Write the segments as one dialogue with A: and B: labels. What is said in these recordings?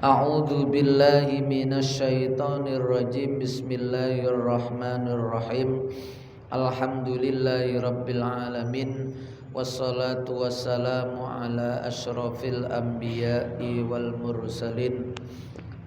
A: A'udzu billahi minasyaitonir rajim. Bismillahirrahmanirrahim. Alhamdulillahi rabbil alamin. Wassalatu wassalamu ala asyrafil anbiya'i wal mursalin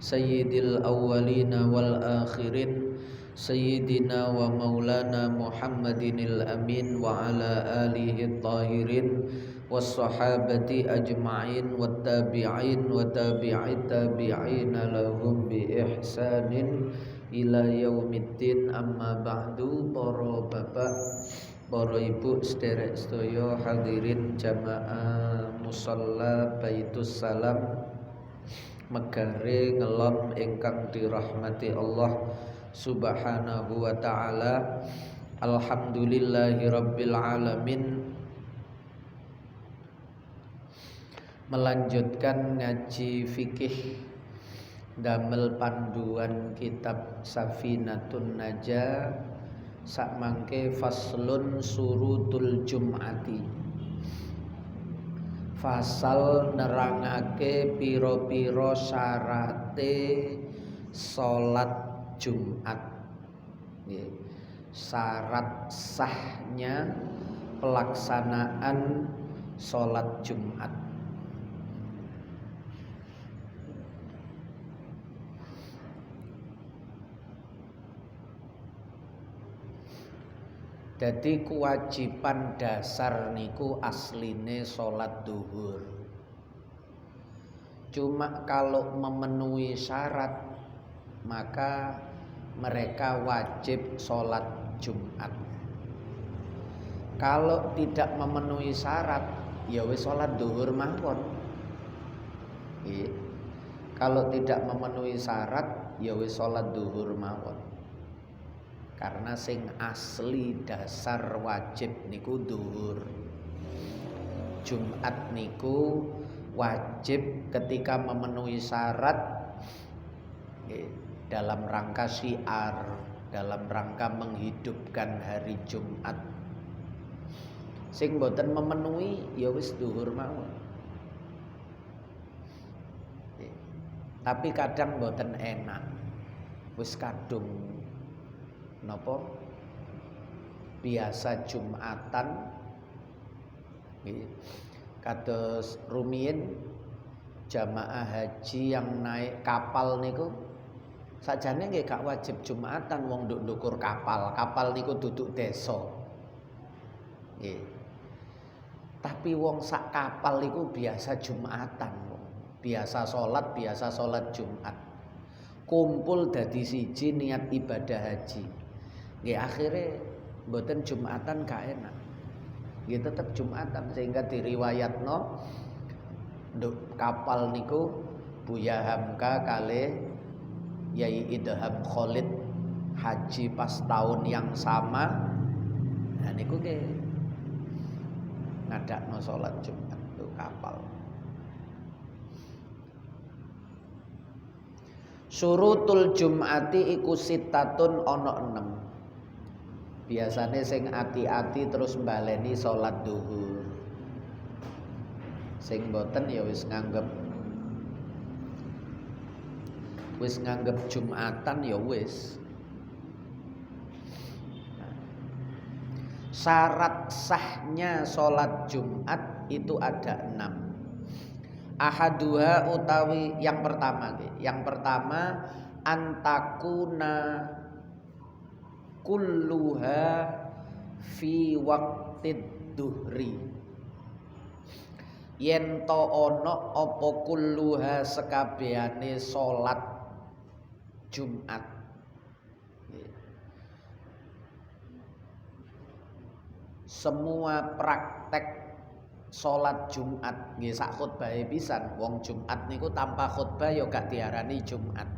A: sayyidil awwalina wal akhirin sayyidina wa maulana Muhammadinil amin wa ala alihi tahirin wassahabati ajma'in wattabi'in wa tabi'it tabi'ina lahum bi ihsanin ila yaumiddin. Amma ba'du. Para bapak, para ibu sederek sedaya hadirin jamaah musalla Baitus Salam Megare ngelom ingkang dirahmati Allah Subhanahu wa taala. Alhamdulillahirabbil alamin. Melanjutkan ngaji fikih damel panduan kitab Safinatun Najah sakmangke faslun surutul jum'ati. Fasal nerangake piro-piro syarate salat Jumat. Syarat sahnya pelaksanaan salat Jumat. Jadi kewajiban dasar niku asline salat duhur. Cuma kalau memenuhi syarat maka mereka wajib salat Jumat. Kalau tidak memenuhi syarat ya wis salat duhur mawon. Kalau tidak memenuhi syarat ya wis salat duhur mawon. Karena sing asli dasar wajib niku duhur. Jumat niku wajib ketika memenuhi syarat dalam rangka syiar, dalam rangka menghidupkan hari Jumat. Sing boten memenuhi ya wis duhur mawon. Tapi kadang boten enak. Wis kadung napa biasa Jumatan kados rumiyin jamaah haji yang naik kapal niku sajane nggih gak wajib Jumatan wong nduk ndukur kapal. Kapal niku duduk desa. Nggih. Tapi wong sak kapal niku biasa Jumatan. Biasa salat Jumat. Kumpul dadi siji niat ibadah haji. Nggih akhire mboten Jumatan gak enak. Nggih tetep Jumatan sehingga diriwayatno nduk kapal niku Buya Hamka kalih Yai Idham Khalid haji pas tahun yang sama. Nah niku nggih ngadakno salat Jumat nduk kapal. Surutul Jum'ati iku sitatun ana 6. Biasane sing ati-ati terus mbaleni salat duhur. Sing boten ya wis nganggep Jumatan ya wis. Syarat sahnya salat Jumat itu ada 6. Ahaduha utawi yang pertama antakuna kulluha fi waqtid duhri. Yen to ana apa kulluha sekabehane salat Jumat. Semua praktek salat Jumat nggih sak khutbahe pisan. Wong Jumat niku tanpa khutbah ya gak diarani Jumat.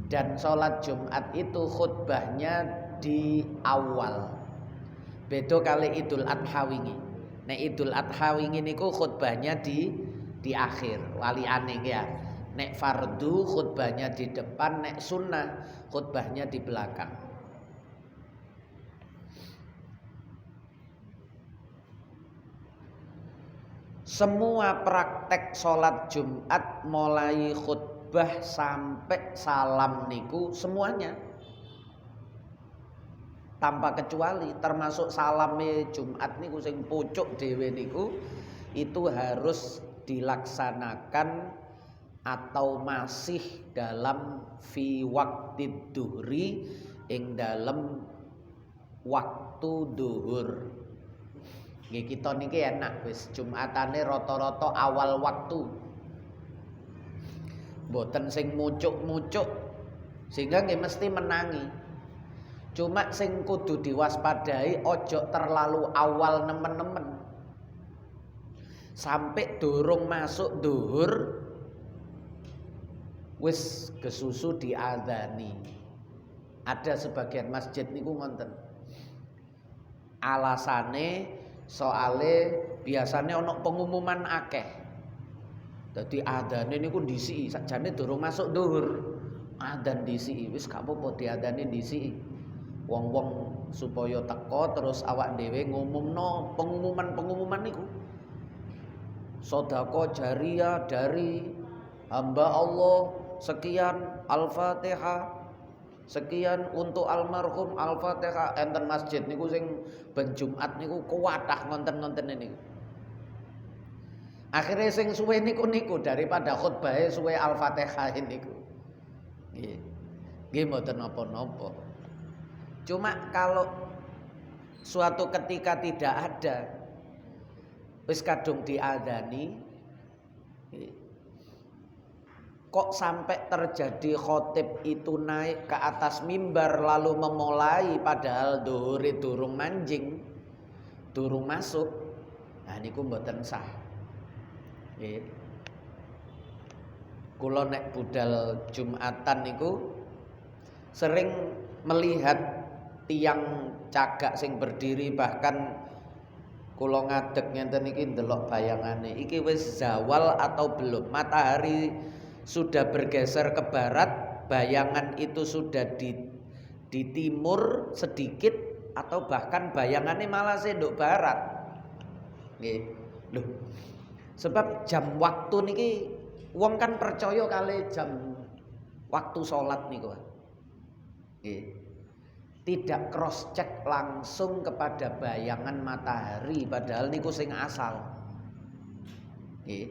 A: Dan salat Jumat itu khutbahnya di awal. Beda kali Idul Adha wingi. Nek Idul Adha wingi niku khutbahnya di akhir. Waliane ya. Nek fardu khutbahnya di depan, nek sunnah khutbahnya di belakang. semua praktek sholat Jumat mulai khutbah sampai salam niku semuanya tanpa kecuali, termasuk salame Jumat niku sing pucuk dhewe niku itu harus dilaksanakan atau masih dalam fi waqtid duhri, ing dalam waktu duhur. Nggih kita niki enak wis Jumatane rata-rata awal waktu. Mboten sing mucuk-mucuk sehingga nggih mesti menangi. Cuma sing kudu diwaspadai ojo terlalu awal nemen-nemen. Sampai durung masuk duhur wis kesusu diadzani. Ada sebagian masjid niku ngonten. Alasane soale biasane ana pengumuman akeh. Dadi adzane niku ndisiki sakjane durung masuk dhuwur. Adzan ndisiki wis gak apa-apa diadzani ndisiki. Wong-wong supaya teko terus awak dhewe ngumumno pengumuman-pengumuman niku. Sedekah jariyah dari hamba Allah sekian Al-Fatihah. Sekian untuk almarhum Al-Fatihah. Enten masjid niku sing ben Jumat niku kuwatah ngonten-ngonten niku. Akhirnya sing suwe niku daripada khutbahe suwe Al-Fatihah niku. Nggih. Nggih mboten napa-napa. Cuma kalau suatu ketika tidak ada wis kadung diadzani kok sampai terjadi khotib itu naik ke atas mimbar lalu memulai padahal dhuwure durung manjing, durung masuk. Nah niku mboten sah. Nggih. Kula nek budal Jumatan niku sering melihat tiang cagak sing berdiri, bahkan kula ngadeg ngenten iki ndelok bayangane iki wis zawal atau belum. Matahari sudah bergeser ke barat, bayangan itu sudah di timur sedikit atau bahkan bayangannya malah sendok barat. Nggih. Lho. Sebab jam waktu niki wong kan percaya kali jam waktu salat niku. Nggih. Tidak cross check langsung kepada bayangan matahari padahal niku sing asal. Nggih.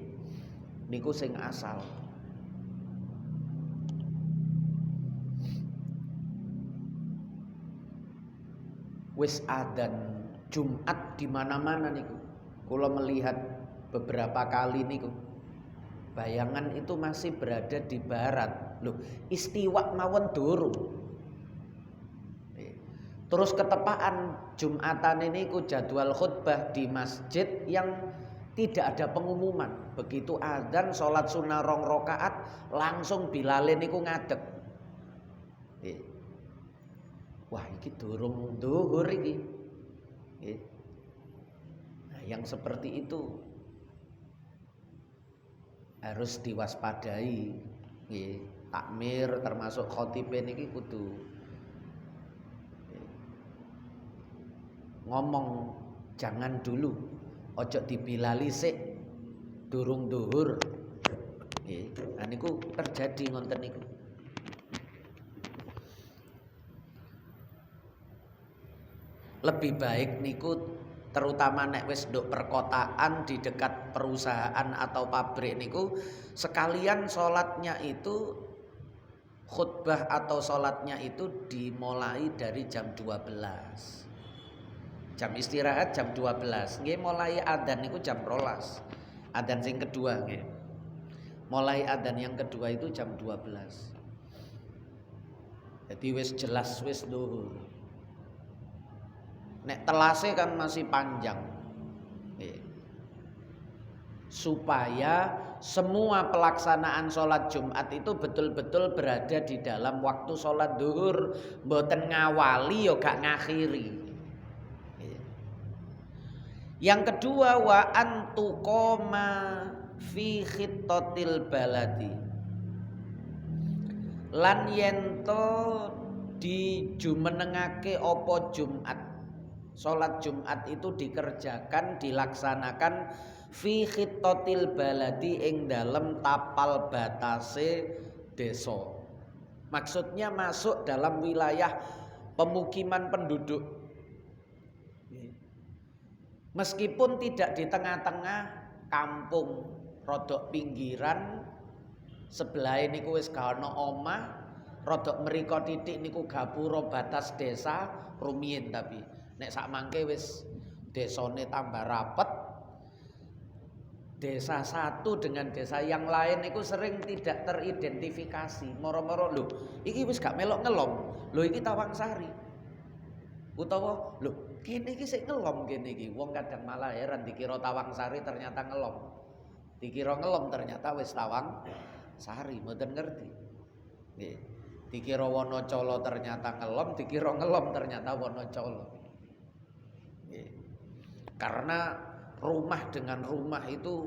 A: Niku sing asal. Wis adzan Jumat di mana-mana niku. Kula melihat beberapa kali niku. Bayangan itu masih berada di barat. Loh, istiwa mawon durung. Terus ketepaan Jumatan ini ku jadwal khutbah di masjid yang tidak ada pengumuman. Begitu adzan salat sunah 2 rakaat langsung bilale niku ngadeg. Wah iki durung dhuwur iki. Nah, yang seperti itu harus diwaspadai. Takmir termasuk khotib niki kudu ngomong jangan dulu, ojo dibilali sik durung dhuwur. Nggih, nah niku terjadi ngonten niku. Lebih baik niku terutama nek wis nduk perkotaan di dekat perusahaan atau pabrik niku sekalian salatnya itu khutbah atau salatnya itu dimulai dari jam 12. Jam istirahat jam 12. Nggih mulai adzan niku jam 12. Adzan sing kedua nggih. Mulai adzan yang kedua itu jam 12. Jadi wis jelas wis dhuwur. Nek telase kan masih panjang. Supaya semua pelaksanaan sholat Jumat itu betul-betul berada di dalam waktu sholat duhur. Mboten ngawali yo gak ngakhiri. Yang kedua wa antuqoma fi khittatil baladi. Lan yento dijumenengake apa Jumat. Salat Jumat itu dikerjakan, dilaksanakan fi khittatil baladi ing dalem tapal batase desa. Maksudnya masuk dalam wilayah pemukiman penduduk. Meskipun tidak di tengah-tengah kampung, rodok pinggiran, sebelah niku wis gak ana omah, rodok mriko titik niku gapura batas desa rumiyin, tapi nek sak mangke wis desane tambah rapet. Desa satu dengan desa yang lain itu sering tidak teridentifikasi. Moro-moro lho, iki wis gak melok ngelom. Lho iki Tawangsari. Utawa lho, kene iki sik ngelom kene iki. Wong kadang malah heran dikira Tawangsari ternyata ngelom. Dikira ngelom ternyata wis Tawangsari, mboten ngerti. Nggih. Dikira Wonocolo ternyata ngelom, dikira ngelom ternyata Wonocolo. Nggih. Karena rumah dengan rumah itu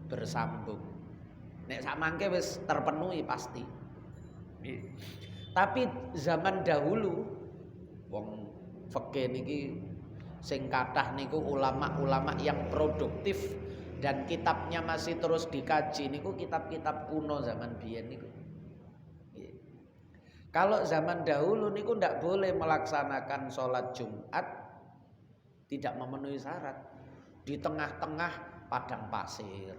A: bersambung. Nek sak mangke wis terpenuhi pasti. Tapi zaman dahulu wong fikih niki sing kathah niku ulama-ulama yang produktif dan kitabnya masih terus dikaji niku kitab-kitab kuno zaman biyen niku. Kalau zaman dahulu niku ndak boleh melaksanakan sholat Jumat, tidak memenuhi syarat. Di tengah-tengah padang pasir,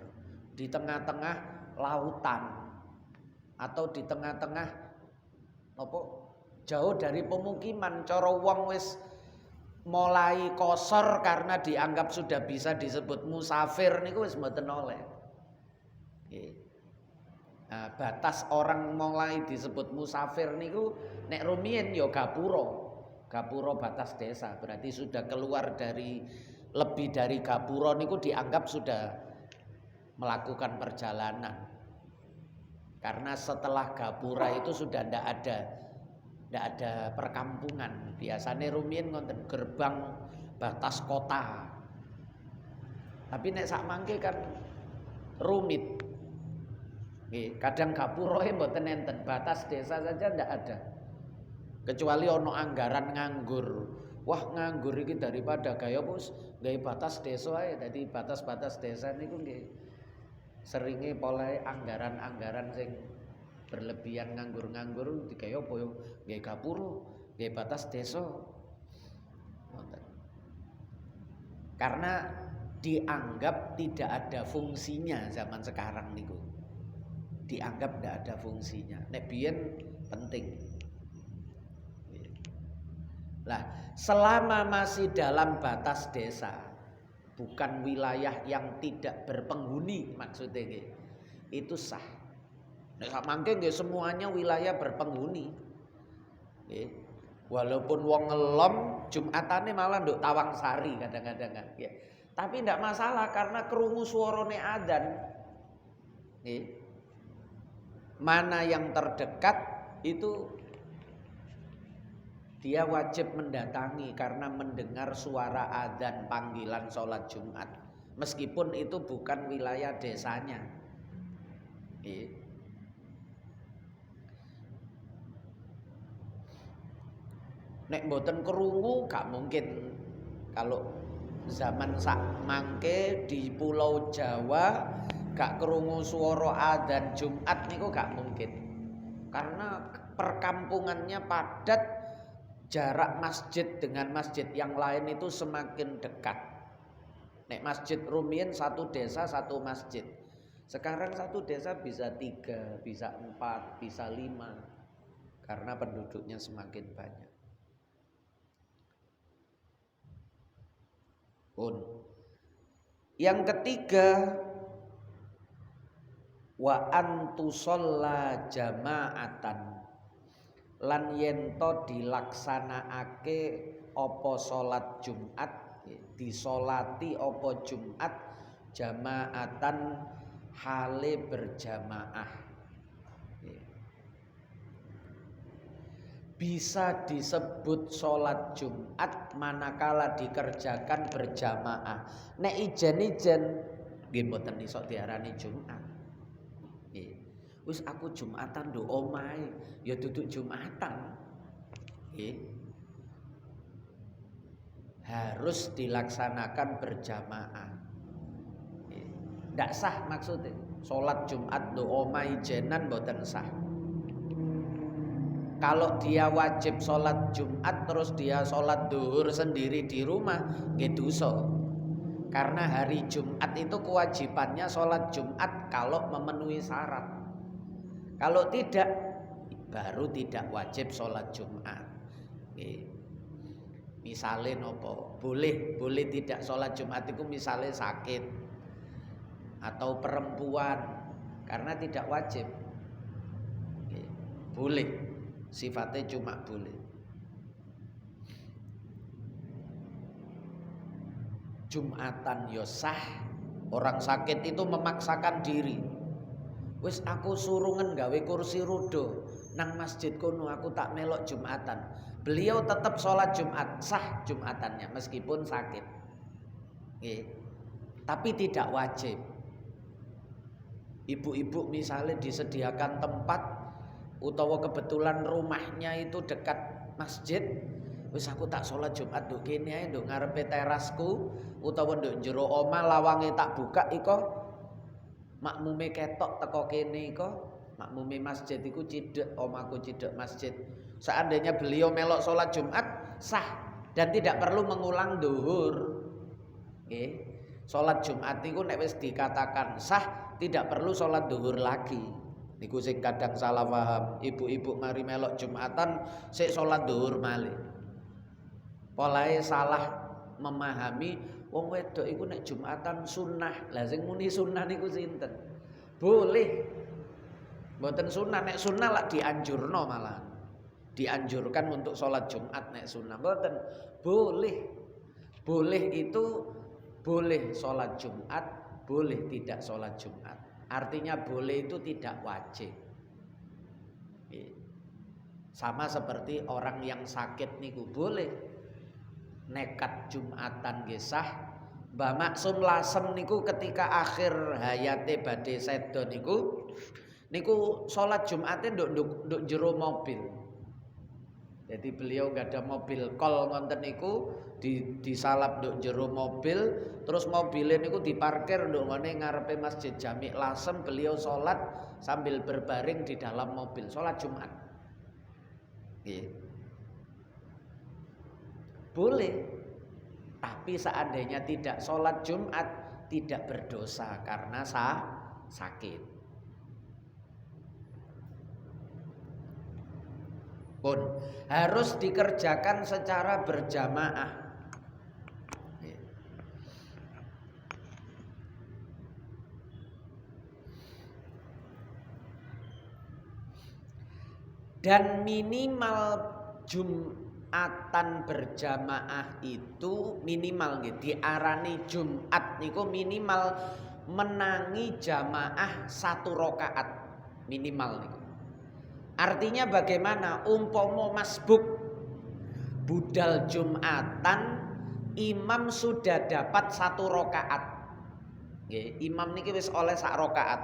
A: di tengah-tengah lautan, atau di tengah-tengah apa jauh dari pemukiman. Cara wong wis mulai kosor karena dianggap sudah bisa disebut musafir niku wis mboten oleh. Nah, batas orang mulai disebut musafir niku nek rumiyin ya gapura batas desa, berarti sudah keluar dari lebih dari gapura niku dianggap sudah melakukan perjalanan. Karena setelah gapura itu sudah ndak ada perkampungan. Biasanya rumiyin ngonten gerbang batas kota. Tapi nek sak mangke kan rumit. Nggih, kadang gapuroe mboten enten, batas desa saja ndak ada. Kecuali ono anggaran nganggur. Wah, nganggur iki daripada gaya bos gawe batas desa ae. Dadi batas-batas desa niku nggih seringe polahe anggaran-anggaran sing berlebihan nganggur-nganggur digawe apa yo gawe gapura, gawe batas desa. Karena dianggap tidak ada fungsinya zaman sekarang niku. Dianggap tidak ada fungsinya. Nek biyen penting. Lah, selama masih dalam batas desa, bukan wilayah yang tidak berpenghuni maksudnya nggih, itu sah. Nek sak mangke nggih semuanya wilayah berpenghuni. Nggih. Walaupun wong ngelom Jumatane malah nduk Tawangsari kadang-kadang kan. Nggih. Tapi ndak masalah karena krungu suarane adzan. Nggih. Mana yang terdekat itu dia wajib mendatangi karena mendengar suara adzan panggilan sholat Jumat. Meskipun itu bukan wilayah desanya. Nek mboten krungu gak mungkin. Kalau zaman sak mangke di Pulau Jawa gak krungu suara adzan Jumat niku gak mungkin. Karena perkampungannya padat. Jarak masjid dengan masjid yang lain itu semakin dekat. Nek masjid rumiyin satu desa satu masjid. Sekarang satu desa bisa 3, bisa 4, bisa 5. Karena penduduknya semakin banyak. Yang ketiga, wa antusalla jama'atan. Lan yento dilaksanakake apa salat Jumat, disolati apa Jumat jamaatan hale berjamaah. Bisa disebut salat Jumat manakala dikerjakan berjamaah. Nek ijen-ijen nggih mboten iso diarani Jumat. Wis aku Jumatan do omahe, ya duduk Jumatan. Harus dilaksanakan berjamaah. ndak sah maksudnya. Salat Jumat do omahe jenan mboten sah. Kalau dia wajib sholat Jumat terus dia sholat duhur sendiri di rumah, nggih dosa. Karena hari Jumat itu kewajibannya sholat Jumat kalau memenuhi syarat. Kalau tidak, baru tidak wajib sholat Jumat. Misalnya nopo, boleh tidak sholat Jumat itu misalnya sakit atau perempuan, karena tidak wajib. Boleh. Sifatnya cuma boleh. Jumatan yo sah. Orang sakit itu memaksakan diri. Wis aku surungen gawe kursi roda nang masjid kono, aku tak melok Jumatan. Beliau tetap sholat Jumat, sah Jumatannya meskipun sakit. Tapi tidak wajib. Ibu-ibu misalnya disediakan tempat utawa kebetulan rumahnya itu dekat masjid, wis aku tak sholat Jumat nduk kene ae, nduk ngarepe terasku utawa nduk jero omah lawange tak buka iko, makmume ketok teko kene iko, makmume masjid iku cidhek omahku cidhek masjid. Seandainya beliau melok sholat Jumat sah dan tidak perlu mengulang duhur. Sholat Jumat itu nek wis dikatakan sah tidak perlu sholat duhur lagi. Niku sing kadang salah paham, ibu-ibu mari melok Jumatan sik salat dhuwur malih. Polahe salah memahami wong wedok iku nek Jumatan sunnah. Lah sing muni sunnah niku sinten? Boleh. Mboten sunnah, nek sunnah lak dianjurno malah. Dianjurkan untuk salat Jumat nek sunnah. Mboten. Boleh. Boleh itu boleh salat Jumat, boleh tidak salat Jumat. Artinya boleh itu tidak wajib. Sama seperti orang yang sakit niku boleh nekat Jumatan gesah. Mbah Maksum Lasem niku ketika akhir hayate badhe sedo niku salat Jumate nduk jero mobil. Jadi beliau gak ada mobil kol ngonten niku disalap nduk jero mobil, terus mobilnya niku diparkir nduk ngene ngarepe Masjid Jami' Lasem, beliau salat sambil berbaring di dalam mobil, salat Jumat. Boleh. Tapi seandainya tidak salat Jumat tidak berdosa karena sakit. Pun harus dikerjakan secara berjamaah. Dan minimal Jumatan berjamaah itu minimal gitu. Diarani Jumat niku minimal menangi jamaah 1 rakaat minimal niku. Artinya bagaimana? Umpomo masbuk budal Jumatan, imam sudah dapat 1 rakaat. Imam niki wis oleh 1 rakaat.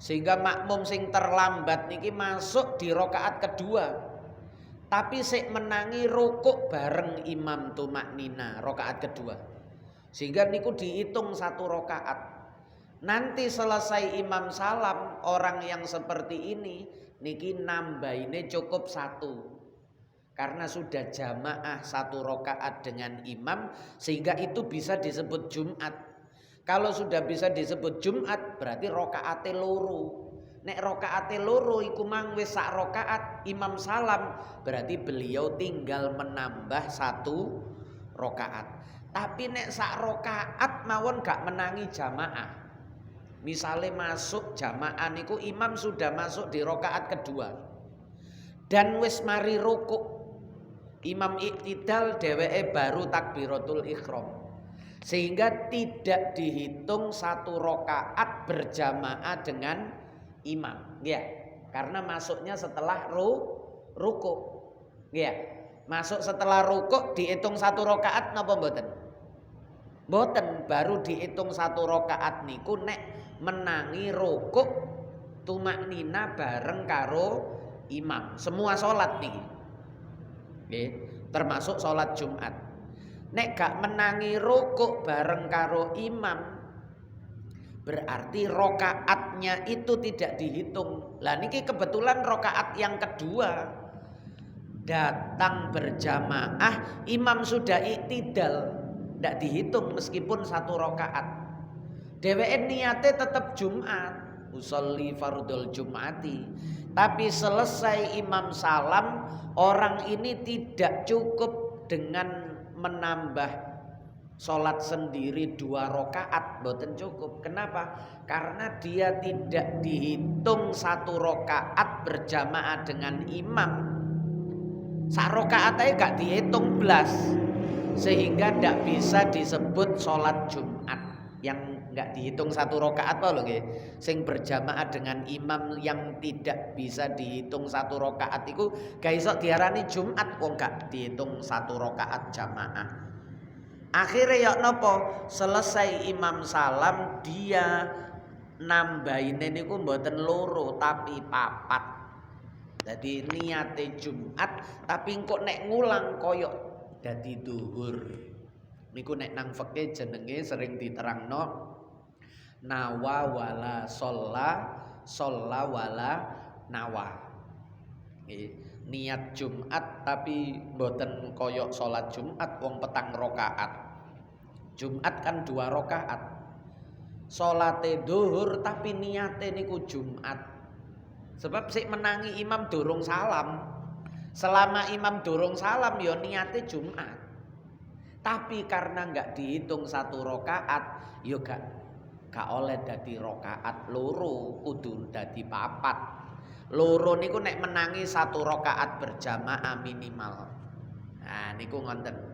A: Sehingga makmum sing terlambat niki masuk di rakaat kedua. Tapi sik menangi rukuk bareng imam tumaknina rakaat kedua. Sehingga niku dihitung 1 rakaat. Nanti selesai imam salam, orang yang seperti ini niki nambahinnya cukup 1. Karena sudah jamaah 1 rakaat dengan imam, sehingga itu bisa disebut Jumat. Kalau sudah bisa disebut Jumat berarti rakaate loro. Nek rakaate loro iku mang wis 1 rakaat imam salam, berarti beliau tinggal menambah 1 rakaat. Tapi nek 1 rakaat mawon gak menangi jamaah. Misalnya masuk jamaah niku imam sudah masuk di rakaat kedua dan wis mari rukuk, imam iktidal dheweke baru takbiratul ihram, sehingga tidak dihitung 1 rakaat berjamaah dengan imam ya, karena masuknya setelah rukuk ya. Masuk setelah rukuk dihitung 1 rakaat napa mboten? Mboten, baru dihitung 1 rakaat niku nek menangi rukuk tumaknina bareng karo imam. Semua salat niki. Nggih, termasuk salat Jumat. Nek gak menangi rukuk bareng karo imam, Berarti rokaatnya itu tidak dihitung. Lah niki kebetulan rokaat yang kedua datang berjamaah, imam sudah iktidal, tidak dihitung meskipun satu rokaat. Dheweke niate tetap Jumat, usolli fardul Jumati. Tapi selesai imam salam, orang ini tidak cukup dengan menambah sholat sendiri 2 rakaat, boten cukup. Kenapa? Karena dia tidak dihitung 1 rakaat berjamaah dengan imam. Sak rakaat aja gak dihitung belas, sehingga tidak bisa disebut sholat Jumat. Yang gak dihitung 1 rakaat apa lho nggih? Sing berjamaah dengan imam yang tidak bisa dihitung 1 rakaat iku gak iso diarani Jumat wong gak dihitung 1 rakaat jamaah. Akhirnya ya nopo, selesai imam salam dia nambahin niku mboten loro tapi 4. Jadi niate Jumat tapi kok nek ngulang koyok dadi duhur. Niku nek nang fikih jenenge sering diterangno nawa wala sholla wala nawa. Niat Jumat tapi mboten koyok sholat Jumat wong petang rakaat. Jumat kan 2 rakaat. Sholate duhur tapi niate niku Jumat. Sebab sik menangi imam durung salam. Selama imam durung salam ya niate Jumat. Tapi karena enggak dihitung 1 rakaat, ya gak oleh dadi rakaat loro, kudu dadi 4. Loro niku nek menangi 1 rakaat berjamaah minimal. Nah niku ngoten.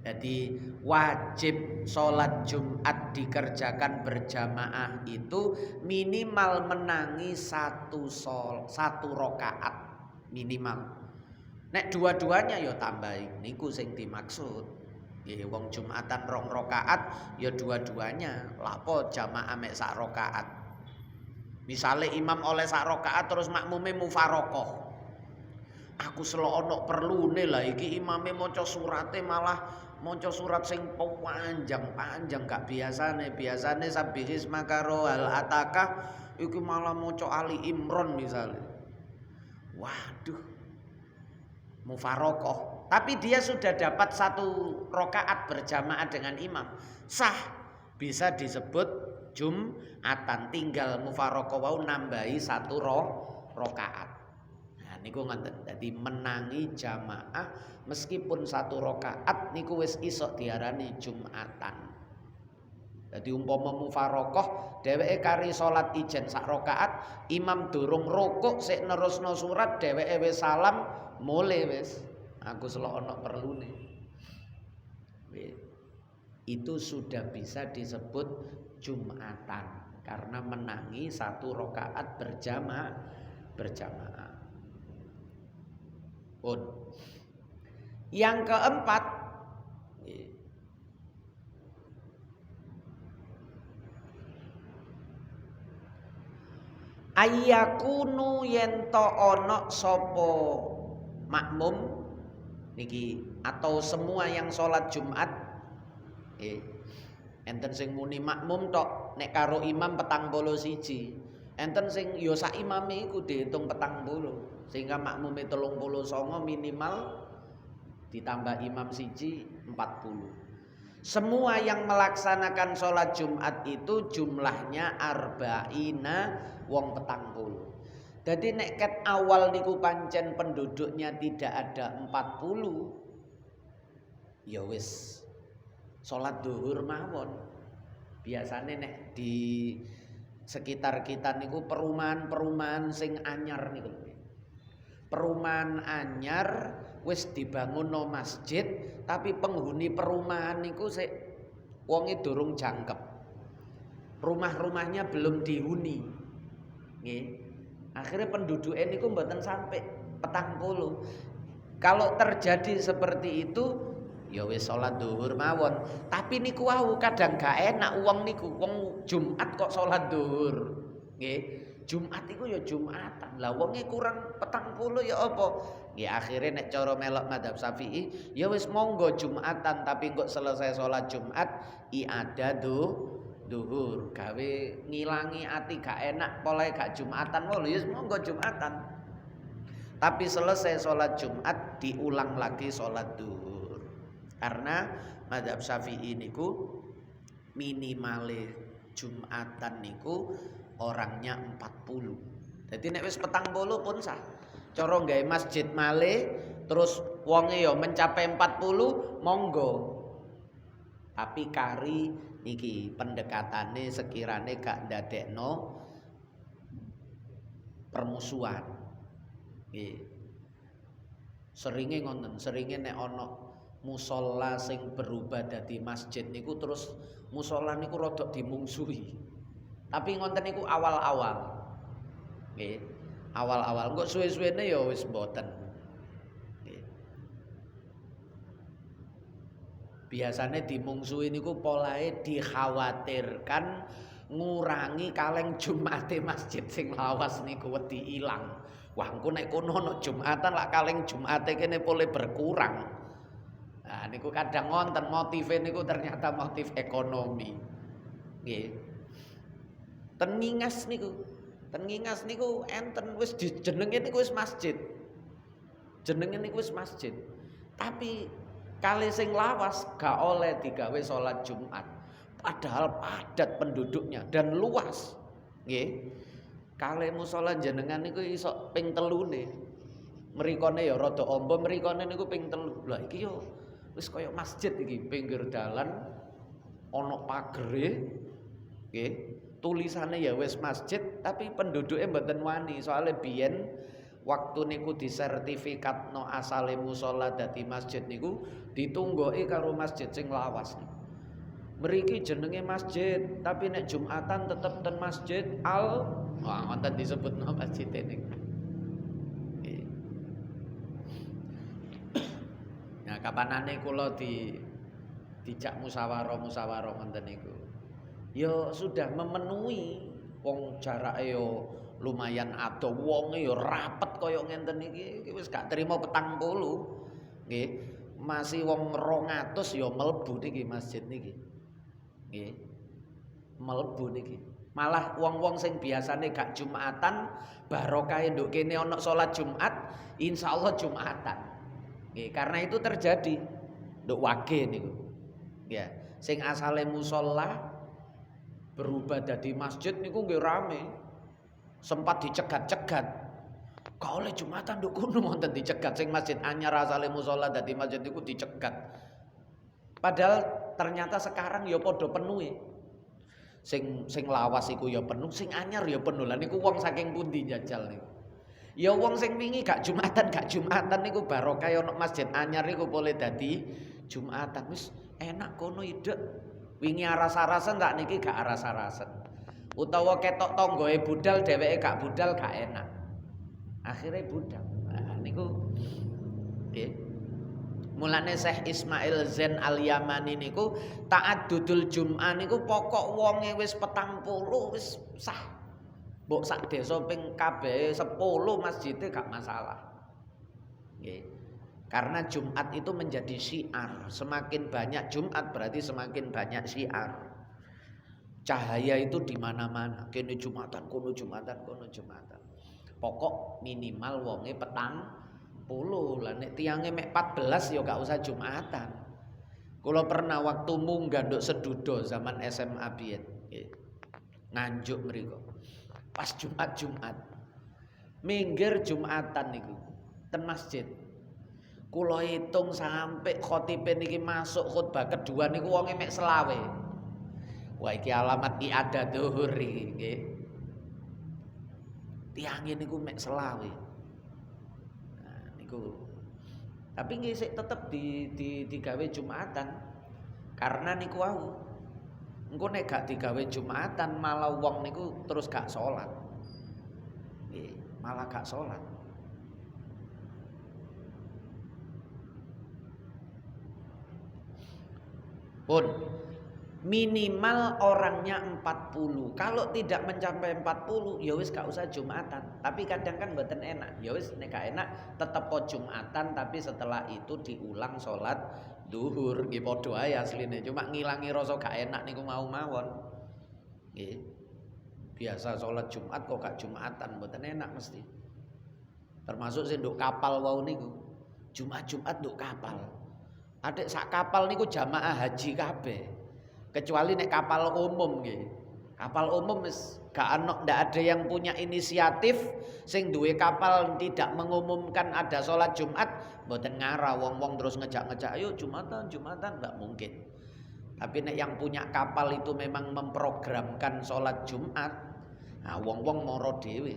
A: Jadi wajib sholat Jumat dikerjakan berjamaah itu minimal menangi 1 rakaat minimal. Nek dua-duanya ya tambahin niku sing dimaksud. Nggih wong Jumatan 2 rakaat ya dua-duanya. Lapo jamaah mek 1 rakaat. Misale imam oleh 1 rakaat terus makmume mufarokoh. Aku selono perlune lah iki imame maca surate malah maca surat sing panjang gak biasane sabihis makaro hal ataka iki malah maca Ali Imron misalnya. Waduh. Mufarokoh. Tapi dia sudah dapat 1 rakaat berjamaah dengan imam. Sah, bisa disebut Jumatan, tinggal mufarokoh wau nambahi 1 rakaat. Niku ngoten. Dadi menangi jamaah meskipun 1 rakaat niku wis iso diarani Jumatan. Dadi umpama mufarokoh dheweke kari salat ijen 1 rakaat, imam durung rukuk sik nerusno surat dheweke wis salam, mulai wis. Aku selok ono perlune. Itu sudah bisa disebut Jumatan karena menangi 1 rakaat berjamaah. Yang keempat, ayyakunu yento ono sopo makmum niki atau semua yang sholat Jumat, enten sing muni makmum tok nek karo imam 41, enten sing yo sak imame iku dihitung 40. Sehingga makmume 39 minimal ditambah imam siji 40. Semua yang melaksanakan sholat Jumat itu jumlahnya arba'ina wong 40. Jadi nek ket awal niku pancen penduduknya tidak ada 40, ya wis sholat duhur mawon. Biasane nek di sekitar kita niku perumahan-perumahan sing anyar niku. Perumahan anyar wis dibangunno masjid, tapi penghuni perumahan niku sik wonge durung jangkep. Rumah-rumahnya belum dihuni. Nggih. Akhirnya penduduknya niku mboten sampai 40. Kalau terjadi seperti itu, ya wis salat duhur mawon. Tapi niku wau kadang gak enak wong niku, wong Jumat kok salat duhur. Nggih. Jumat iku ya Jumatan. Lah wonge kurang 40 ya apa? Nggih akhire nek cara melok madzhab Syafi'i ya wis monggo Jumatan tapi kok selesai salat Jumat i'adadu duhur, gawe ngilangi ati gak enak polahe gak Jumatan wae ya monggo Jumatan. Tapi selesai sholat Jumat diulang lagi sholat duhur. Karena mazhab Syafi'i niku minimale Jumatan niku orangnya 40. Jadi nek wis 40 pun sah. Cara gawe masjid malih terus wonge ya mencapai 40 monggo. Tapi kari niki pendekatane sekirane gak ndadekno permusuhan. Nggih. Seringe ngoten, seringe nek ana musala sing berubah dadi masjid niku terus musala niku rada dimungsuhi. Tapi ngoten niku awal-awal. Nggih. Awal-awal kok suwe-suwene ya wis mboten. Biasanya dimungsuhi niku polahe dikhawatirkan ngurangi kaleng Jumate masjid sing lawas niku wedi ilang. Wah engko nek kono ana Jumatan lak kaleng Jumate kene boleh berkurang. Nah niku kadang ngonten motive niku ternyata motif ekonomi. Nggih. Teningas niku enten wis jenenge niku wis masjid. Jenenge niku wis masjid. Tapi kali sing lawas gak oleh digawe sholat Jumat. Padahal padat penduduknya dan luas. Nggih. Kali musala jenengan niku iso ping 3. Mrikone ya rada amba, mrikone niku ping 3. Lah iki yo wis kaya masjid iki, pinggir dalan ana pagere. Nggih. Tulisane ya wis masjid tapi penduduknya mboten wani. Soale biyen waktu niku disertifikatno asale musala dadi masjid niku ditunggoki karo masjid sing lawas. Mriki jenenge masjid, tapi nek Jumatan tetep ten masjid wonten disebutno masjid niku. Nah, kapanane kula dijak musyawarah ngoten niku. Ya sudah memenuhi wong jarake yo lumayan adoh wonge ya rapet kaya ngenten iki wis gak trimo 40. Nggih. Masih wong 200 ya mlebu niki masjid niki. Nggih. Mlebu niki. Malah wong-wong sing biasane gak Jumatan barokahe nduk kene ana salat Jumat, insyaallah Jumatan. Nggih, karena itu terjadi nduk wage niku. Ya, sing asale musala berubah dadi masjid niku nggih rame. Sempat dicegat-cegat. Kok oleh Jumatan nduk kono wonten dicegat sing masjid anyar asale musala dadi masjid niku dicegat. Padahal ternyata sekarang ya padha penuhe. Sing lawas iku ya penuh, sing anyar ya penuh. Lah niku wong saking pundi jajal niku. Ya wong sing wingi gak Jumatan niku barokah ana masjid anyar niku boleh dadi Jumatan. Wis enak kono idek. Wingi aras-arasen tak niki gak aras-arasen. Utawa ketok tanggoe budal dheweke gak budal gak enak. Akhire budal. Nah niku nggih. Mulane Syekh Ismail Zain Al-Yamani niku ta'addudul Jum'ah niku pokok wonge wis 40 wis sah. Mbok sak desa ping kabeh 10 masjide gak masalah. Nggih. Karena Jumat itu menjadi syiar. Semakin banyak Jumat berarti semakin banyak syiar. Cahaya itu di mana-mana. Kene Jumatan, kono Jumatan, kono Jumatan. Pokok minimal wonge 40. Lah nek tiange mek 14 ya gak usah Jumatan. Kula pernah waktu munggah nduk Sedudo zaman SMA biyen. Nganjuk mriku. Pas Jumat. Minggir Jumatan niku ten masjid. Kula hitung sampai khotibe niki masuk khutbah kedua niku wonge mek 20. Wah iki alamat i'adah dhuhur iki nggih. Tiange niku mek 20. Nah niku. Tapi nggih sik tetep digawe Jumatan. Karena niku wau. Engko nek gak digawe Jumatan malah wong niku terus gak salat. Nggih, malah gak salat. Pun minimal orangnya 40. Kalau tidak mencapai 40 ya wis gak usah Jumatan. Tapi kadang kan mboten enak. Ya wis nek gak enak tetep po Jumatan tapi setelah itu diulang salat duhur nggih padha ae asline. Cuma ngilangi rasa gak enak niku mau mawon. Nggih. Biasa sholat Jumat kok gak Jumatan, mboten enak mesti. Termasuk sing nduk kapal wau niku. Jumat nduk kapal. Adik sak kapal niku jamaah haji kabeh. Kecuali nek kapal umum nggih. Kapal umum wis ndak ada yang punya inisiatif sing duwe kapal tidak mengumumkan ada sholat Jumat, mboten ngarah wong-wong terus ngejak-ngejak ayo Jumatan nggak mungkin. Tapi nek yang punya kapal itu memang memprogramkan sholat Jumat, nah wong-wong moro dhewe.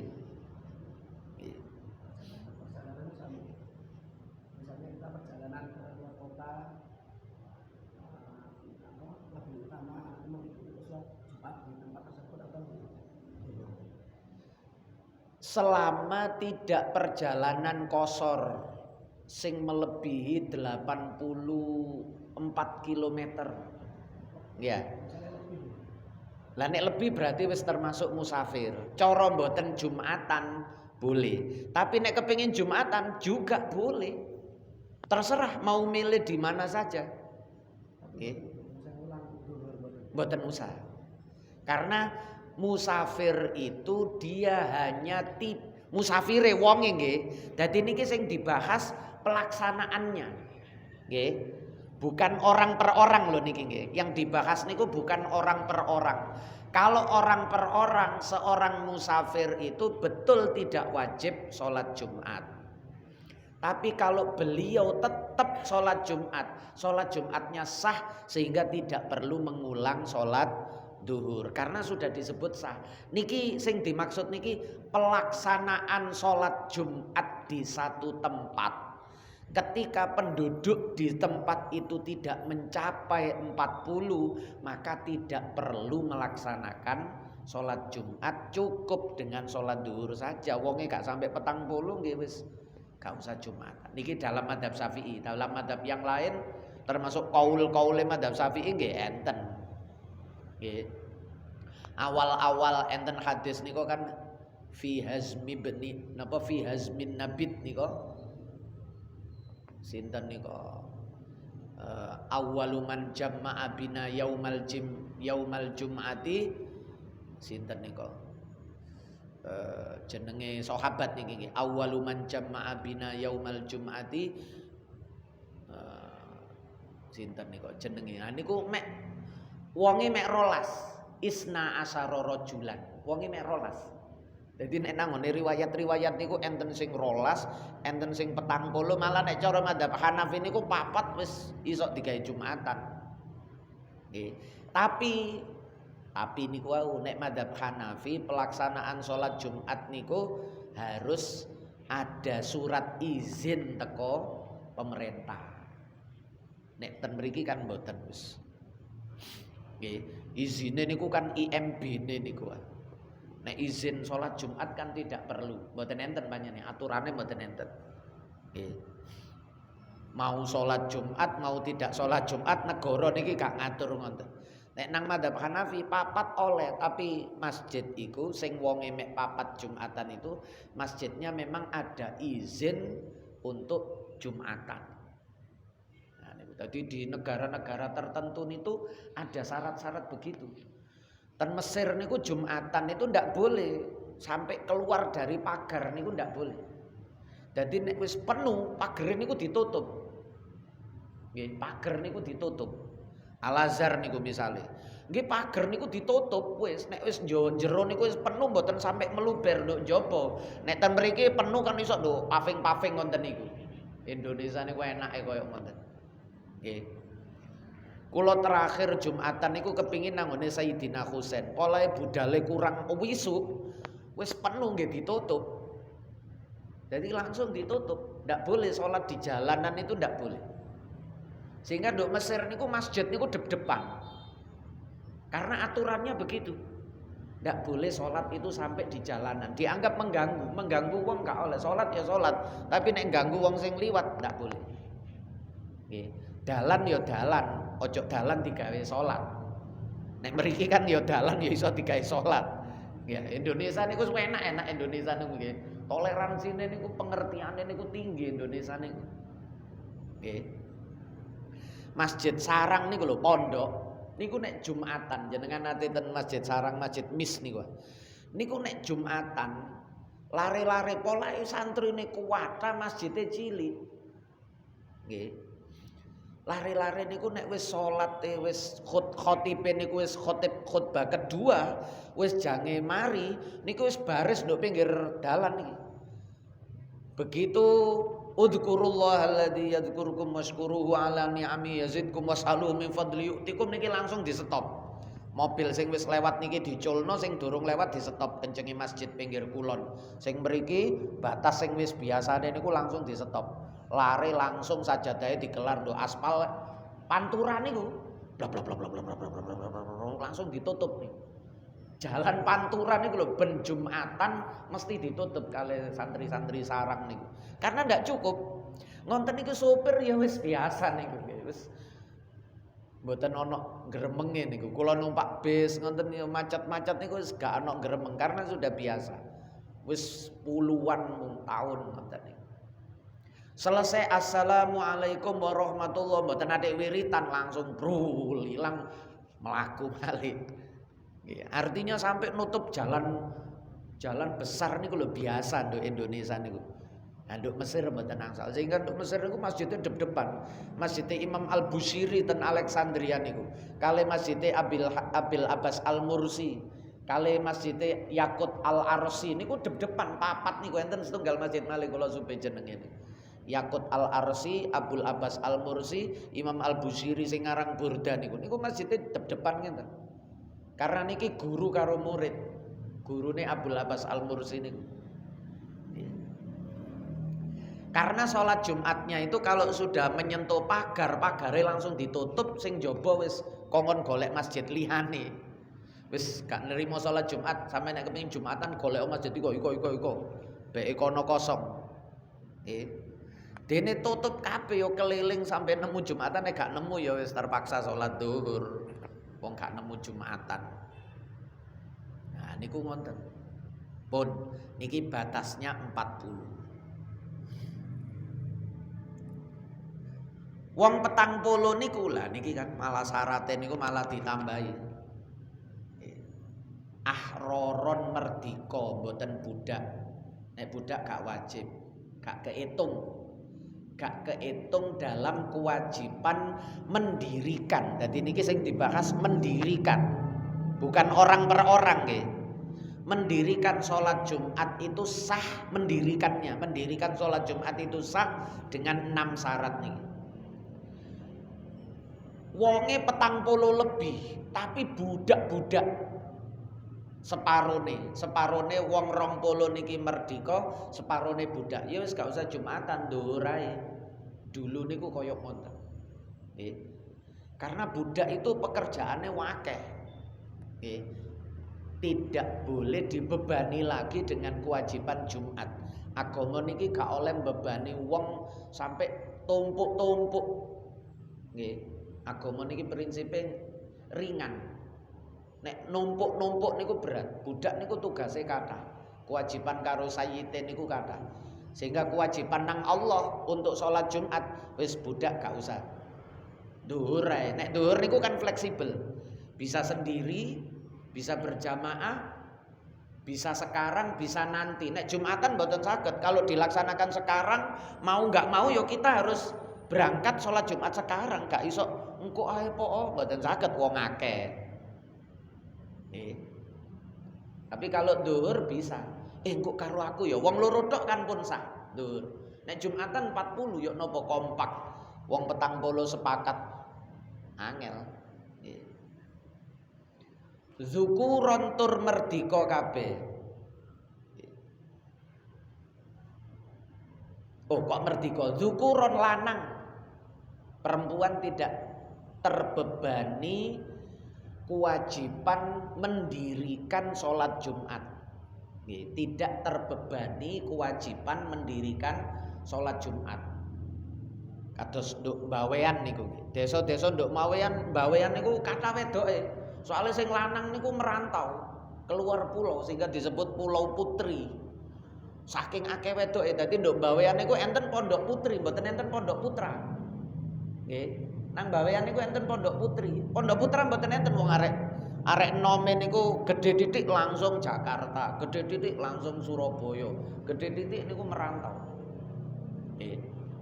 B: Misalnya kita perjalanan ke luar kota, lebih utama sholat Jumat di tempat tersebut atau
A: selama tidak perjalanan kosor sing melebihi 84 km. Ya. Lah nek lebih berarti wis termasuk musafir. Cara mboten Jumatan boleh. Tapi nek kepengin Jumatan juga boleh. Terserah mau milih di mana saja. Nggih. Mboten usah. Karena musafir itu dia hanya musafire wonge nggih. Dadi niki sing dibahas pelaksanaannya. Nggih. Bukan orang per orang loh niki nggih. Yang dibahas niku bukan orang per orang. Kalau orang per orang, seorang musafir itu betul tidak wajib sholat Jumat. Tapi kalau beliau tetap sholat Jumatnya sah sehingga tidak perlu mengulang sholat duhur karena sudah disebut sah. Niki sing dimaksud niki pelaksanaan sholat Jumat di satu tempat. Ketika penduduk di tempat itu tidak mencapai 40, maka tidak perlu melaksanakan sholat Jumat, cukup dengan sholat duhur saja. Wonge gak sampai 40 nggih wis gak usah Jumat. Niki dalam madzhab Syafi'i. Dalam madzhab yang lain termasuk kaul-kaule madzhab Syafi'i nggih enten. Nggih. Awal-awal enten hadis niku kan fi hazmin nabit niku. Sinten nika awwalu man jama'a bina yaumal jum'ati sinten nika jenenge sahabat niki nggih awwalu man jama'a bina yaumal jum'ati sinten nika jenenge niku mek wonge mek 12 isna asyara rajulan wonge mek 12. Jadi nek nangone riwayat-riwayat niku enten sing 12, enten sing 40, malah nek cara madzhab Hanafi niku 4 wis iso digawe Jumatan. Nggih. Tapi niku wau nek madzhab Hanafi pelaksanaan sholat Jumat niku harus ada surat izin teko pemerintah. Nek ten mriki kan mboten wis. Nggih, izine niku kan IMB-ne niku. Nek izin sholat Jumat kan tidak perlu, mboten enten panjenengan aturane mboten enten. Nggih. Mau sholat Jumat, mau tidak sholat Jumat negara niki gak ngatur ngoten. Nek nang madzhab Hanafi 4 oleh, tapi masjid iku sing wonge mek 4 Jumatan itu masjidnya memang ada izin untuk Jumatan. Nah, jadi di negara-negara tertentu itu ada syarat-syarat begitu. Ten Mesir niku Jumatan itu ndak boleh sampai keluar dari pagar niku ndak boleh. Jadi nek wis penuh pagar niku ditutup. Nggih, pagar niku ditutup. Al-Azhar niku misale. Nggih pagar niku ditutup wis nek wis jero niku wis penuh mboten sampai meluber nduk njaba. Nek ten mriki penuh kan iso nduk paving-paving ngoten niku. Indonesia niku enake koyo ngoten. Nggih. Kula terakhir Jumatan niku kepingin nanggone Sayyidina Husain. Polahe budale kurang wisuk, wis penuh nggih ditutup. Jadi langsung ditutup, ndak boleh sholat di jalanan itu ndak boleh. Sehingga nduk Mesir niku masjid niku dep-depan. Karena aturannya begitu. Ndak boleh sholat itu sampai di jalanan. Dianggap mengganggu wong gak oleh sholat ya sholat. Tapi nek ganggu wong sing liwat ndak boleh. Nggih. Dalan ya dalan, ojo dalan digawe salat. Nek mriki kan ya dalan ya iso digawe salat. Ya, Indonesia niku enak-enak Indonesia niku nggih. Toleransinya niku pengertiannya niku tinggi Indonesia niku. Nggih. Masjid sarang niku lho pondok. Niku nek Jumatan jenengan nate ten Masjid Sarang, Masjid Mis niku. Niku nek Jumatan lare-lare polahe santrine kuwata masjide cilik. Nggih. Lare-lare niku nek wis salat wis khotibe niku wis khotbah kedua, wis jange mari niku wis baris nduk pinggir dalan niki. Begitu udzukurullaha alladzi yadhkurukum washkuruhu ala ni'ami yazidkum was'aluhu min fadli yu'tikum niki langsung di stop. Mobil sing wis lewat niki diculno, sing durung lewat di stop kencenge masjid pinggir kulon. Sing mriki batas sing wis biasane niku langsung di stop. Lare langsung sajadahe digelar nduk aspal panturan niku. Blak blak blak blak blak blak blak blak langsung ditutup nih. Jalan panturan niku lho ben Jumatan mesti ditutup kali santri-santri Sarang niku. Karena ndak cukup. Ngonten niku sopir ya wis biasa niku, wis mboten ana gremenge niku. Kula numpak bis ngonten ya macet-macet niku wis gak ana gremeng karena sudah biasa. Wis puluhan tahun ngonten niku. Selesai assalamualaikum warahmatullahi mboten ade wiritan langsung brul ilang melaku balik. Artinya sampai nutup jalan besar niku lho biasa nduk Indonesia niku. Nah, nduk Mesir mboten angsal. Sehingga nduk Mesir niku masjidnya depan. Masjid Imam Al-Bushiri ten Alexandria niku. Kali Masjid Abil Abbas Al-Mursi, kali Masjid Yaqut Al-Arsi niku depan papat niku enten setunggal masjid malih kula supe jenenge niku. Yaqut Al-Arsi, Abul Abbas Al-Mursi, Imam Al-Bushiri sing aran Burda niku. Niku masjidnya depan ngenten. Karena niki guru karo murid. Gurune Abul Abbas Al-Mursi niku. Karena sholat Jumatnya itu kalau sudah menyentuh pagar, pagare langsung ditutup, sing jaba wis kongkon golek masjid liyane. Wis gak nerima sholat Jumat, sampe nek kepengin Jumatan golek masjid iko. Beke kono kosong. Dene tutup kabeh yo keliling sampai nemu Jumatan, nek gak nemu ya wis terpaksa sholat zuhur. Wong gak nemu Jumatan. Nah niku ngoten. Pun niki batasnya 40. Wong 40 niku lah niki kan malah syaratnya niku malah ditambahi. Ahroron merdika mboten budak. Nek budak gak wajib, gak kehitung. Gak kehitung dalam kewajiban mendirikan. Jadi niki sing dibahas mendirikan, bukan orang per orang nggih. Mendirikan sholat Jumat itu sah mendirikannya. Mendirikan sholat Jumat itu sah dengan 6 syarat nih. Wonge 40 lebih, tapi budak-budak separone wong 20 niki merdika, separone budak. Ya wis gak usah Jumatan dhuwur ae. Dulu niku kaya ngoten. Nggih. Karena budak itu pekerjaannya wakeh. Nggih. Tidak boleh dibebani lagi dengan kewajiban Jumat. Agama niki gak oleh mbebani wong sampai tumpuk-tumpuk. Nggih. Agama niki prinsipnya ringan. Nek numpuk-numpuk niku berat. Budak niku tugasnya kathah. Kewajiban karo sayyite niku kathah. Sehingga kewajiban nang Allah untuk sholat Jumat wis budak gak usah. Dhuwur ae. Nek dhuwur niku kan fleksibel. Bisa sendiri, bisa berjamaah, bisa sekarang, bisa nanti. Nek Jumatan mboten saged. Kalau dilaksanakan sekarang mau nggak mau ya kita harus berangkat sholat Jumat sekarang. Gak iso engko ae po mboten saged wong akeh. Tapi kalau dhuwur bisa. Engko karo aku ya wong loro tok kan pun sah dhuwur. Nek Jumatan 40 ya napa kompak. Wong 40 sepakat angel. Zukuron tur merdika kabeh. Oh kok merdika? Zukuron lanang. Perempuan tidak terbebani kewajiban mendirikan sholat Jumat. Tidak terbebani kewajiban mendirikan sholat Jumat. Kados nduk bawean niku. Desa-desa nduk bawean niku kathah wedoke. Soale sing lanang niku merantau keluar pulau sehingga disebut Pulau Putri. Saking akeh wedoke dadi nduk bawean niku enten pondok putri, mboten enten pondok putra. Nggih. Nang Bawean niku enten Pondok Putri. Pondok Putra mboten enten wong arek nome niku gede titik langsung Jakarta, gede titik langsung Surabaya, gede titik niku merantau.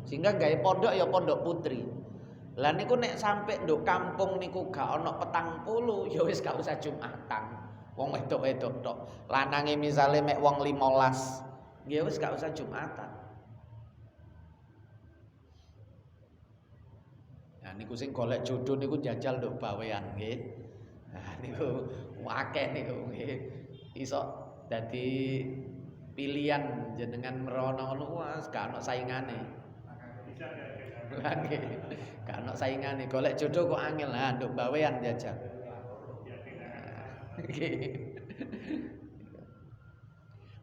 A: Sehingga gawe pondok ya Pondok Putri. Lah niku nek sampe nduk kampung niku gak ana 40 ya wis gak usah Jumatan. Wong wedok-wedok tok. Lanange misale mek wong 15, ya wis gak usah Jumatan. Niku sing golek jodoh niku jajal nduk Bawean nggih. Nah niku akeh niku nggih. Iso dadi pilihan jenengan merono ngono wis gak ono saingane. Lah nggih. Gak ono saingane golek jodoh kok angel. Lah nduk Bawean jajal. Nggih.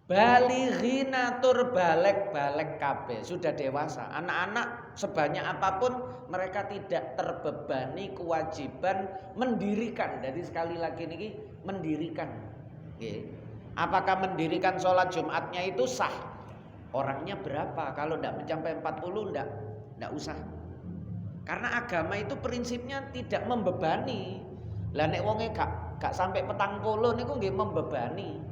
A: Balighina tur balik kabeh, sudah dewasa. Anak-anak sebanyak apapun mereka tidak terbebani kewajiban mendirikan. Jadi sekali lagi niki mendirikan. Nggih. Apakah mendirikan sholat Jumatnya itu sah? Orangnya berapa? Kalau tidak mencapai 40 enggak usah. Karena agama itu prinsipnya tidak membebani. Lah nek wonge gak sampai 40 niku nggih membebani.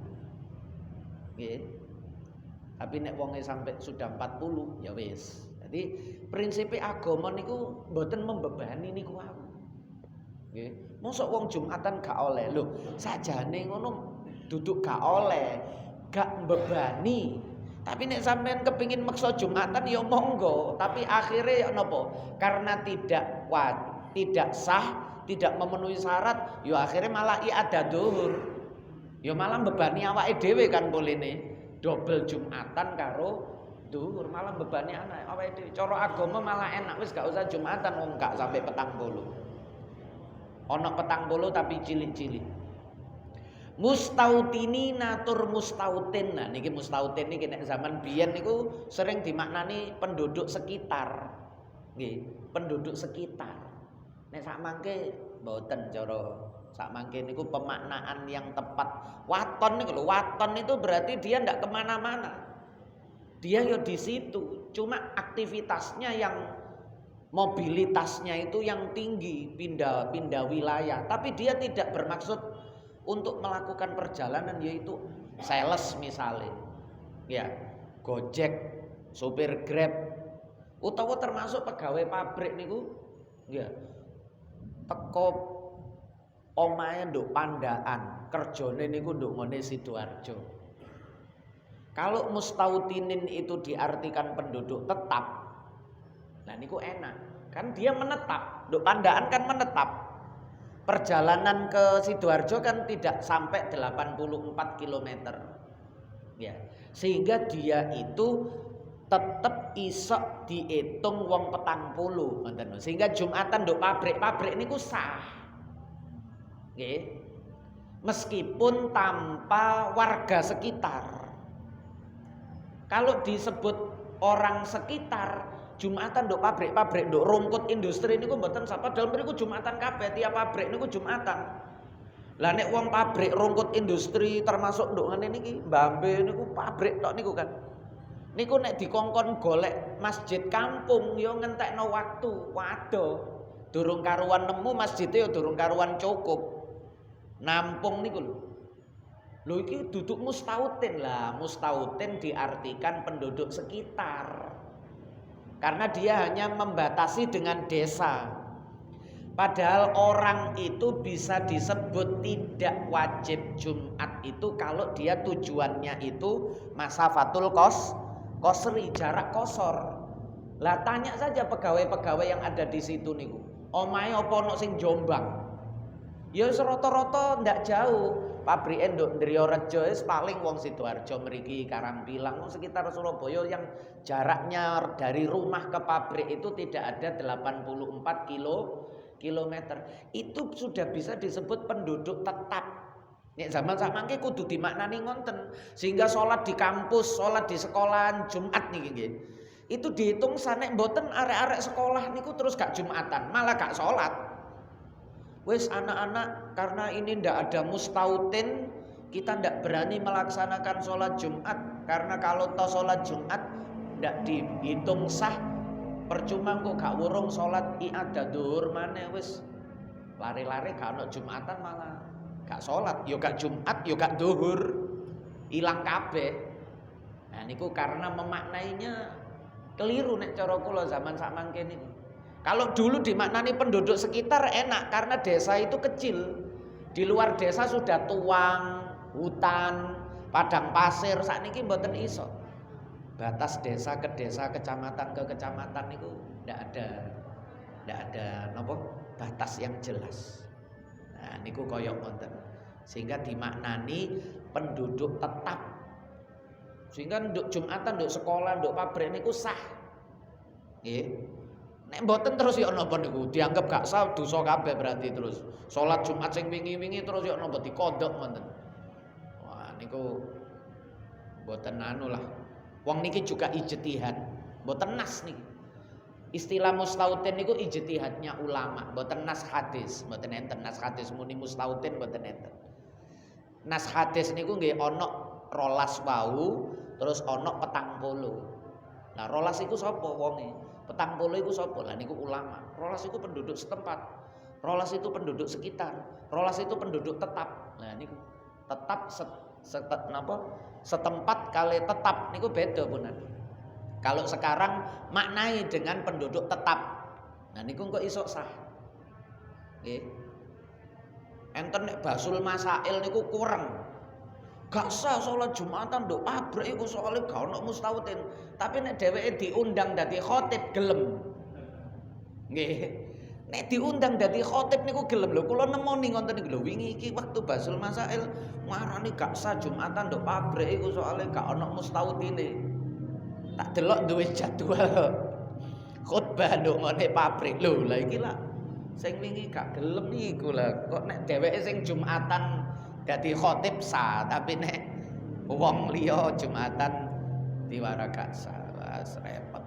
A: Tapi nek wonge sampai sudah 40 ya wis. Jadi prinsipnya agama niku mboten membebani niku wae. Nggih. Mosok wong Jumatan gak oleh. Lho, sajane ngono duduk gak oleh, gak mbebani. Tapi nek sampean kepingin maksa Jumatan ya monggo, tapi akhirnya napa? Karena tidak sah, tidak memenuhi syarat, ya akhirnya malah ada zuhur. Ya malah bebani awake dhewe kan bolene double Jumatan karo zuhur, malah bebani anak awake dhewe. Cara agama malah enak wis gak usah Jumatan wong gak sampai 40. Ana 40 tapi cilik-cilik. Mustautini natur mustautin. Nah niki mustautin niki nek zaman biyen niku sering dimaknani penduduk sekitar. Nggih, penduduk sekitar. Nek sak mangke mboten cara sak mangke niku pemaknaan yang tepat. Waton niku lho, waton itu berarti dia ndak kemana-mana. Dia ya di situ, cuma aktivitasnya yang mobilitasnya itu yang tinggi, pindah wilayah. Tapi dia tidak bermaksud untuk melakukan perjalanan, yaitu sales misalnya, ya Gojek, supir Grab, utawa termasuk pegawai pabrik niku, ya teko omahe nduk Pandaan, kerjane niku nduk ngene Sidoarjo. Kalau mustautinin itu diartikan penduduk tetap, nah niku enak, kan dia menetap. Nduk Pandaan kan menetap. Perjalanan ke Sidoarjo kan tidak sampai 84 km. Ya, sehingga dia itu tetap isok dihitung wong 40, ngoten. Sehingga Jumatan nduk pabrik niku sah. Nggih. Meskipun tanpa warga sekitar. Kalau disebut orang sekitar, Jumatan nduk pabrik, nduk rungkut industri niku mboten sapa dalem mriku Jumatan kabeh, tiap pabrik niku Jumatan. Lah nek wong pabrik rungkut industri termasuk nduk ngene niki, mbambe niku pabrik tok niku kan. Niku nek dikongkon golek masjid kampung ya ngentekno waktu. Waduh, durung karuan nemu masjidnya ya durung karuan cukup. Nampung niku lho. Lho iki duduk mustautin lah. Mustautin diartikan penduduk sekitar. Karena dia hanya membatasi dengan desa. Padahal orang itu bisa disebut tidak wajib Jumat itu kalau dia tujuannya itu masafatul qasri, jarak kosor. Lah tanya saja pegawai-pegawai yang ada di situ niku. Omahe apa ono sing Jombang? Ya rata-rata ndak jauh. Pabrik nduk Ndriyorejo wis paling wong Sidoarjo mriki Karangpilang sekitar Surabaya yang jaraknya dari rumah ke pabrik itu tidak ada 84 kilometer. Itu sudah bisa disebut penduduk tetap. Nek zaman samangke kudu dimaknani ngonten. Sehingga sholat di kampus, sholat di sekolahan Jumat niki nggih. Itu dihitung sanek mboten arek-arek sekolah niku terus gak Jumatan, malah gak sholat. Wes anak-anak karena ini ndak ada mustautin, kita ndak berani melaksanakan sholat Jumat. Karena kalau toh sholat Jumat ndak dihitung sah, Percuma kok gak wurung salat i'adah dhuwur maneh wis lari-lari gak ono Jumatan malah gak salat, yo gak Jumat, yo gak dhuwur. Ilang kabeh. Nah niku karena memaknainya keliru nek cara kula zaman sak mangke niku. Kalau dulu dimaknani penduduk sekitar enak karena desa itu kecil. Di luar desa sudah tuang, hutan, padang pasir, sakniki mboten iso. Batas desa ke desa, kecamatan ke kecamatan niku ndak ada napa batas yang jelas. Nah niku koyok ngoten. Sehingga dimaknani penduduk tetap. Sehingga nduk Jumatan, nduk sekolah, nduk pabrik niku sah. Nggih. Nek mboten terus ya napa niku dianggap gak sah dosa kabeh berarti terus. Salat Jumat sing wingi-wingi terus ya napa dikodhok ngoten. Wah niku mboten anu lah. Wong niki juga ijtihad, mboten nas niki. Istilah mustautin niku ijtihadnya ulama, mboten nas hadis, mboten enten nas hadis muni mustautin mboten enten. Nas hadis niku nggih ana 12 wau, terus ana 40. Nah 12 iku sapa wonge? 40 iku sapa? Lah niku ulama. 12 iku penduduk setempat. 12 itu penduduk sekitar. 12 itu penduduk tetap. Nah niku tetap setempat kali tetap niku beda punan. Kalau sekarang maknai dengan penduduk tetap. Nah niku kok iso sah. Nggih. Enten nek basul masail niku kurang. Gak sah salat Jumatan nduk pabrik iku soalé gak ono mustautin. Tapi nek dheweke diundang dadi khatib gelem. Nggih. Nek diundang dadi khatib niku gelem lho. Kula nemoni ngoten niku lho. Wingi iki waktu basul masail marani gak sah Jumatan nduk pabrik iku soalé gak ono mustautine. Tak delok duwe jadwal khutbah nduk ngene pabrik. Lho, lah iki lah sing wingi gak gelem niku lah. Kok nek dheweke sing Jumatan dadi khatib sah, tapi nek wong liya Jumatan diwara gak sah, wis repot.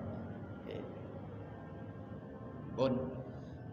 A: Pun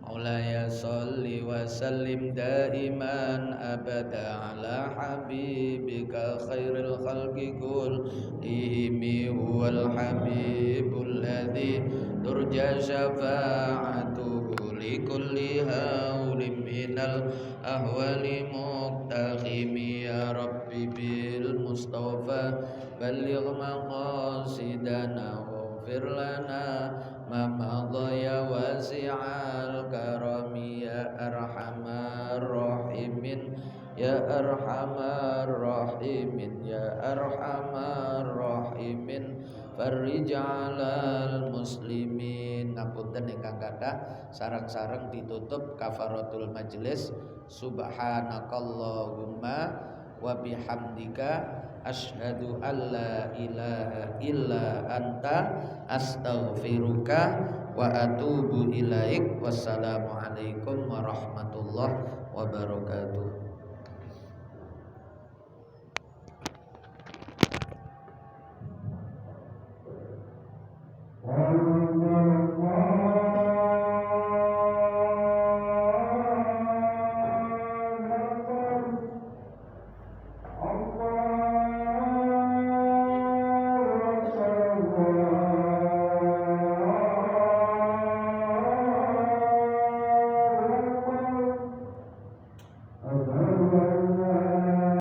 A: Maulaya sholli wa sallim daiman abada ala habibika khairil khalqi kullihim huwal habibul ladzi turja syafa'atuhu likulli haulim minal ahwali muqtakhimi ya rabbi bil mustafa balligh maqasidana waghfir lana ma madha ya wasi'al karami ya arhamar rahimin ya arhamar rahimin ya arhamar rahimin farij 'alal muslimin. Ngapunten ingkang kathah sareng-sareng ditutup kafaratul majelis. Subhanakallahumma wa bihamdika asyhadu an la ilaha illa anta astaghfiruka wa atubu ilaik. Wassalamualaikum warahmatullahi wabarakatuh.